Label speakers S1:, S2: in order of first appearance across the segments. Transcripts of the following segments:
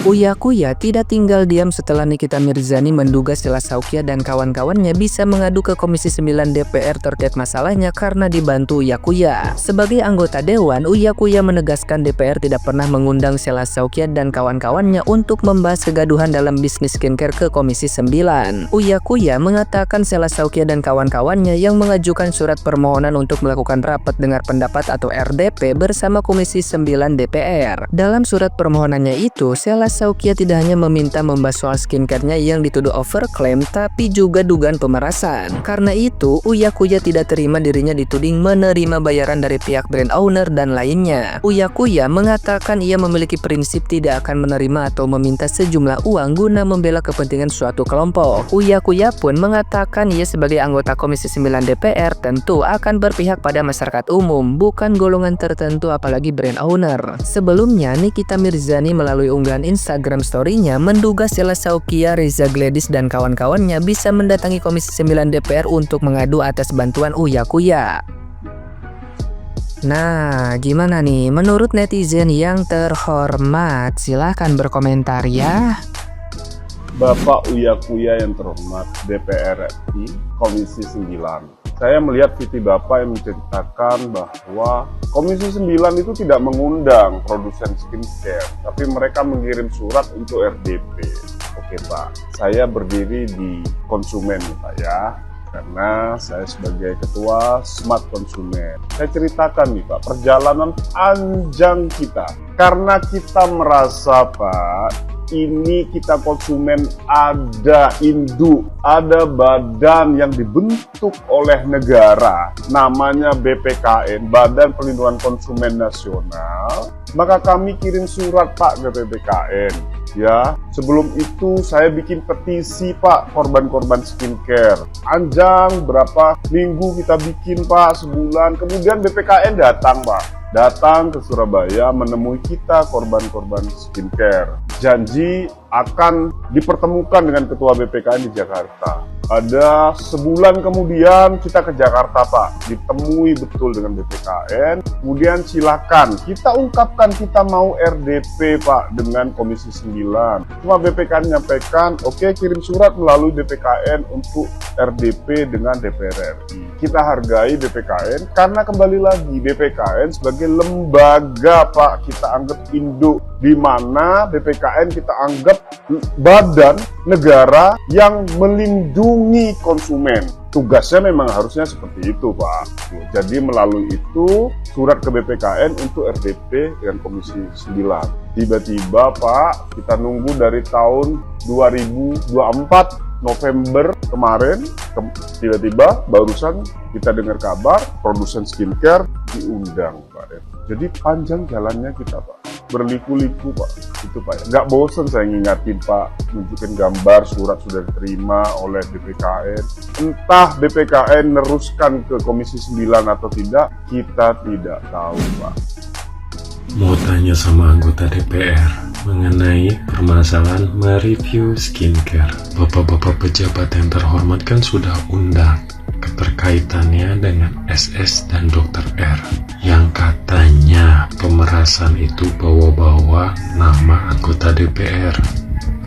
S1: Uya Kuya tidak tinggal diam setelah Nikita Mirzani menduga Sheila Saukia dan kawan-kawannya bisa mengadu ke Komisi 9 DPR terkait masalahnya karena dibantu Uya Kuya. Sebagai anggota Dewan, Uya Kuya menegaskan DPR tidak pernah mengundang Sheila Saukia dan kawan-kawannya untuk membahas kegaduhan dalam bisnis skincare ke Komisi 9. Uya Kuya mengatakan Sheila Saukia dan kawan-kawannya yang mengajukan surat permohonan untuk melakukan rapat dengar pendapat atau RDP bersama Komisi 9 DPR. Dalam surat permohonannya itu, Sheila Saukia tidak hanya meminta membahas soal skincare-nya yang dituduh overklaim, tapi juga dugaan pemerasan. Karena itu, Uya Kuya tidak terima dirinya dituding menerima bayaran dari pihak brand owner dan lainnya. Uya Kuya mengatakan ia memiliki prinsip tidak akan menerima atau meminta sejumlah uang guna membela kepentingan suatu kelompok. Uya Kuya pun mengatakan ia sebagai anggota Komisi 9 DPR tentu akan berpihak pada masyarakat umum, bukan golongan tertentu apalagi brand owner. Sebelumnya, Nikita Mirzani melalui unggahan Instagram story-nya menduga Sheila Saukia, Reza Gladys dan kawan-kawannya bisa mendatangi Komisi 9 DPR untuk mengadu atas bantuan Uya Kuya. Nah, gimana nih menurut netizen yang terhormat? Silahkan berkomentar ya.
S2: Bapak Uya Kuya yang terhormat DPR RI Komisi 9. Saya melihat VT Bapak yang menceritakan bahwa Komisi 9 itu tidak mengundang produsen skincare, tapi mereka mengirim surat untuk RDP. Oke Pak, saya berdiri di konsumen Pak ya, karena saya sebagai ketua Smart Konsumen. Saya ceritakan nih Pak, perjalanan panjang kita. Karena kita merasa Pak, ini kita konsumen ada induk, ada badan yang dibentuk oleh negara, namanya BPKN, Badan Perlindungan Konsumen Nasional. Maka kami kirim surat Pak ke BPKN. Ya, sebelum itu saya bikin petisi Pak, korban-korban skincare. Panjang berapa minggu kita bikin Pak, sebulan. Kemudian BPKN datang Pak. Datang ke Surabaya menemui kita korban-korban skincare. Janji akan dipertemukan dengan Ketua BPKN di Jakarta. Ada sebulan kemudian kita ke Jakarta Pak, ditemui betul dengan BPKN. Kemudian silakan kita ungkapkan kita mau RDP Pak dengan Komisi 9. Cuma BPKN menyampaikan, oke kirim surat melalui BPKN untuk RDP dengan DPR RI. Kita hargai BPKN karena kembali lagi BPKN sebagai lembaga Pak, kita anggap induk, di mana BPKN kita anggap badan negara yang melindungi konsumen. Tugasnya memang harusnya seperti itu Pak. Jadi melalui itu surat ke BPKN untuk RDP dengan Komisi 9. Tiba-tiba Pak, kita nunggu dari tahun 2024 November kemarin, tiba-tiba barusan kita dengar kabar produsen skincare diundang Pak. Jadi panjang jalannya kita Pak, berliku-liku Pak, itu Pak. Nggak bosen saya ngingatin Pak, nunjukin gambar surat sudah diterima oleh BPKN. Entah BPKN neruskan ke Komisi 9 atau tidak, kita tidak tahu Pak.
S3: Mau tanya sama anggota DPR mengenai permasalahan mereview skincare. Bapak-bapak pejabat yang terhormat kan sudah undang keterkaitannya dengan SS dan Dr. R yang katanya pemerasan itu bawa-bawa nama anggota DPR.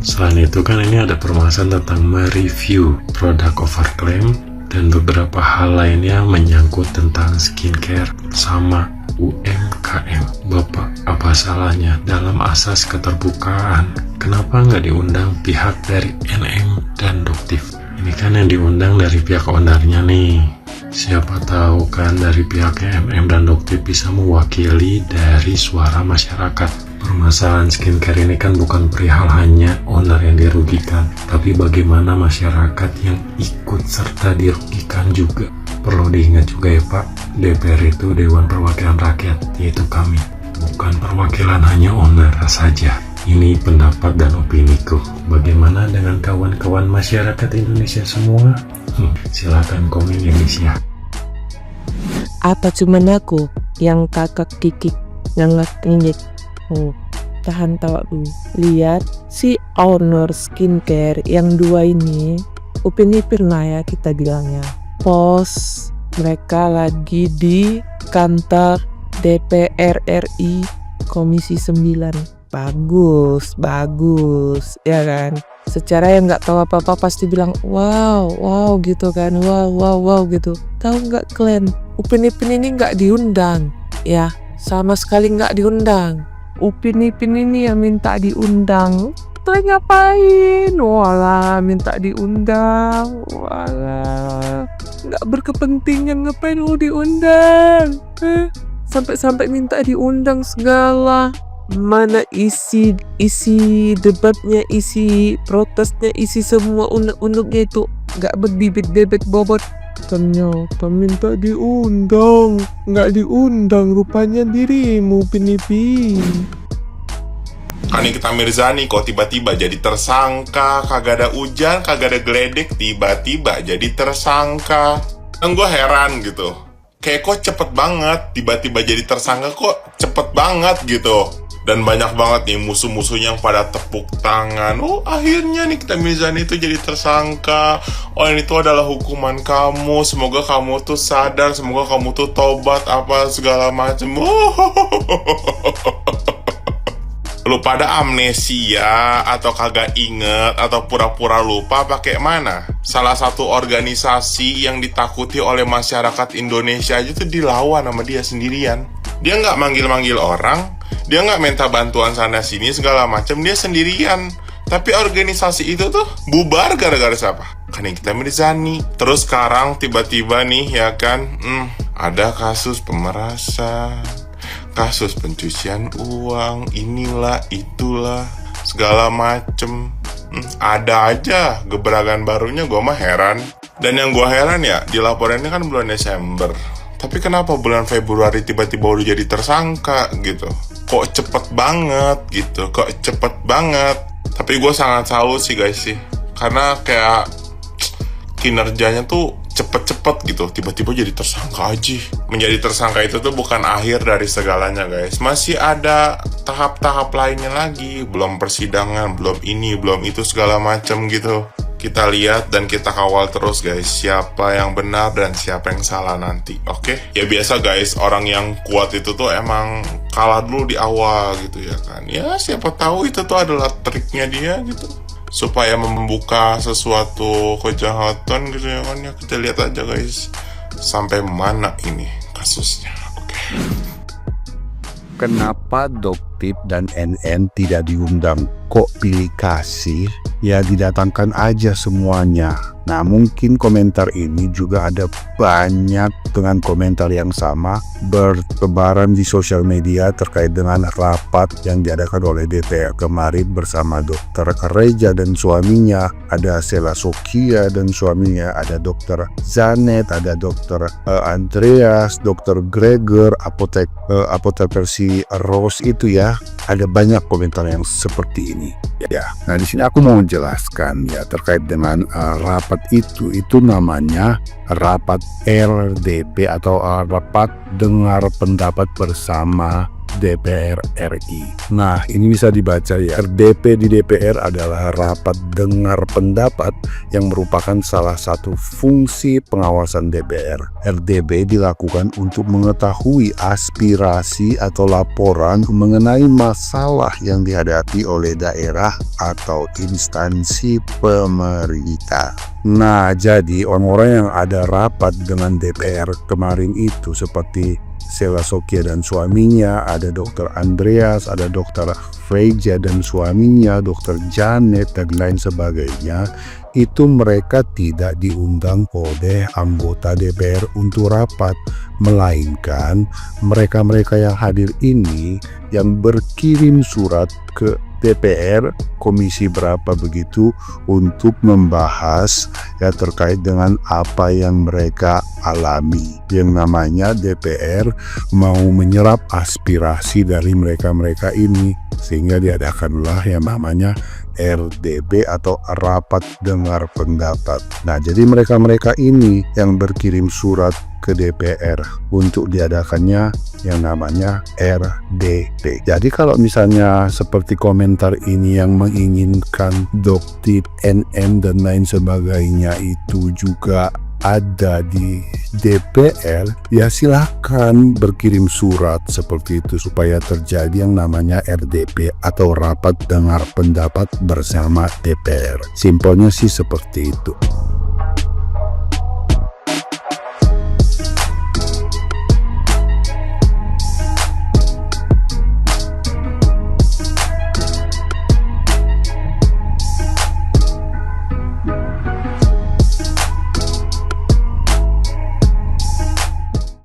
S3: Selain itu kan ini ada permasalahan tentang mereview produk overclaim dan beberapa hal lainnya menyangkut tentang skincare sama UMKM. Bapak, apa salahnya dalam asas keterbukaan? Kenapa nggak diundang pihak dari NM dan Doktif? Ini kan yang diundang dari pihak ownernya nih. Siapa tahu kan dari pihak NM dan Doktif bisa mewakili dari suara masyarakat. Permasalahan skincare ini kan bukan perihal hanya owner yang dirugikan, tapi bagaimana masyarakat yang ikut serta dirugikan juga. Perlu diingat juga ya Pak, DPR itu Dewan Perwakilan Rakyat, yaitu kami. Bukan perwakilan hanya owner saja. Ini pendapat dan opiniku. Bagaimana dengan kawan-kawan masyarakat Indonesia semua? Silakan komen ya guys ya.
S4: Apa cuman aku yang kakak kikik yang ngetinggi? Tahan tawa dulu. Lihat si owner skincare yang dua ini, upin-ipin lah ya kita bilangnya. Post mereka lagi di kantor DPR RI Komisi 9. bagus, ya kan? Secara yang nggak tahu apa-apa pasti bilang wow gitu kan, wow gitu. Tahu nggak kalian, Upin Ipin ini nggak diundang, ya, sama sekali nggak diundang. Upin Ipin ini yang minta diundang. Kalian ngapain? Walah, minta diundang. Walah, nggak berkepentingan, ngapain lu diundang? Sampai minta diundang segala. Mana isi debatnya, isi protesnya, isi semua unek-uneknya itu nggak berbibit bebek bobot. Ternyata minta diundang, nggak diundang rupanya dirimu, Pinipin.
S5: Nikita Mirzani kok tiba-tiba jadi tersangka, kagak ada hujan, kagak ada geledek, tiba-tiba jadi tersangka. Kan gue heran gitu, kayak kok cepet banget tiba-tiba jadi tersangka, kok cepet banget gitu. Dan banyak banget nih musuh-musuhnya yang pada tepuk tangan. Oh, akhirnya Nikita Mirzani itu jadi tersangka. Oh, ini tuh adalah hukuman kamu. Semoga kamu tuh sadar, semoga kamu tuh tobat apa segala macam. Lu pada amnesia atau kagak inget atau pura-pura lupa pakai mana? Salah satu organisasi yang ditakuti oleh masyarakat Indonesia aja tuh dilawan sama dia sendirian. Dia nggak manggil-manggil orang, dia nggak minta bantuan sana sini segala macam, dia sendirian. Tapi organisasi itu tuh bubar gara-gara siapa? Kan Nikita Mirzani. Terus sekarang tiba-tiba nih ya kan, ada kasus pemerasan, kasus pencucian uang, inilah itulah segala macem. Ada aja gebrakan barunya, gue mah heran. Dan yang gue heran ya, dilaporannya kan bulan Desember. Tapi kenapa bulan Februari tiba-tiba udah jadi tersangka gitu? Kok cepet banget gitu? Kok cepet banget? Tapi gue sangat salut sih guys sih. Karena kayak kinerjanya tuh cepet-cepet gitu. Tiba-tiba jadi tersangka aja. Menjadi tersangka itu tuh bukan akhir dari segalanya guys. Masih ada tahap-tahap lainnya lagi. Belum persidangan, belum ini, belum itu segala macam gitu. Kita lihat dan kita kawal terus guys, siapa yang benar dan siapa yang salah nanti, oke? Ya biasa guys, orang yang kuat itu tuh emang kalah dulu di awal gitu ya kan. Ya siapa tahu itu tuh adalah triknya dia gitu, supaya membuka sesuatu kejahatan gitu ya kan. Ya kita lihat aja guys, sampai mana ini kasusnya, oke?
S6: Kenapa Doktip dan NN tidak diundang? Kok pilih kasih? Ya didatangkan aja semuanya. Nah mungkin komentar ini juga ada banyak dengan komentar yang sama bertebaran di sosial media terkait dengan rapat yang diadakan oleh DPR kemarin bersama Dr. Reja dan suaminya, ada Sela Sokia dan suaminya, ada Dr. Janet, ada Dr. Andreas, Dr. Gregor, apoteker si Rose itu ya. Ada banyak komentar yang seperti ini. Ya, nah di sini aku mau menjelaskan ya terkait dengan rapat itu namanya rapat RDP atau rapat dengar pendapat bersama DPR RI. Nah ini bisa dibaca ya, RDP di DPR adalah rapat dengar pendapat yang merupakan salah satu fungsi pengawasan DPR. RDP dilakukan untuk mengetahui aspirasi atau laporan mengenai masalah yang dihadapi oleh daerah atau instansi pemerintah. Nah jadi orang-orang yang ada rapat dengan DPR kemarin itu seperti Sela Sokia dan suaminya, ada Dr. Andreas, ada Dr. Freja dan suaminya, Dr. Janet dan lain sebagainya, itu mereka tidak diundang oleh anggota DPR untuk rapat, melainkan mereka-mereka yang hadir ini yang berkirim surat ke DPR komisi berapa begitu untuk membahas ya terkait dengan apa yang mereka alami. Yang namanya DPR mau menyerap aspirasi dari mereka-mereka ini sehingga diadakanlah yang namanya RDP atau rapat dengar pendapat. Nah, jadi mereka-mereka ini yang berkirim surat ke DPR untuk diadakannya yang namanya RDP. Jadi kalau misalnya seperti komentar ini yang menginginkan Doktip, NN dan lain sebagainya itu juga ada di DPR, ya silahkan berkirim surat seperti itu supaya terjadi yang namanya RDP atau rapat dengar pendapat bersama DPR. Simpelnya sih seperti itu.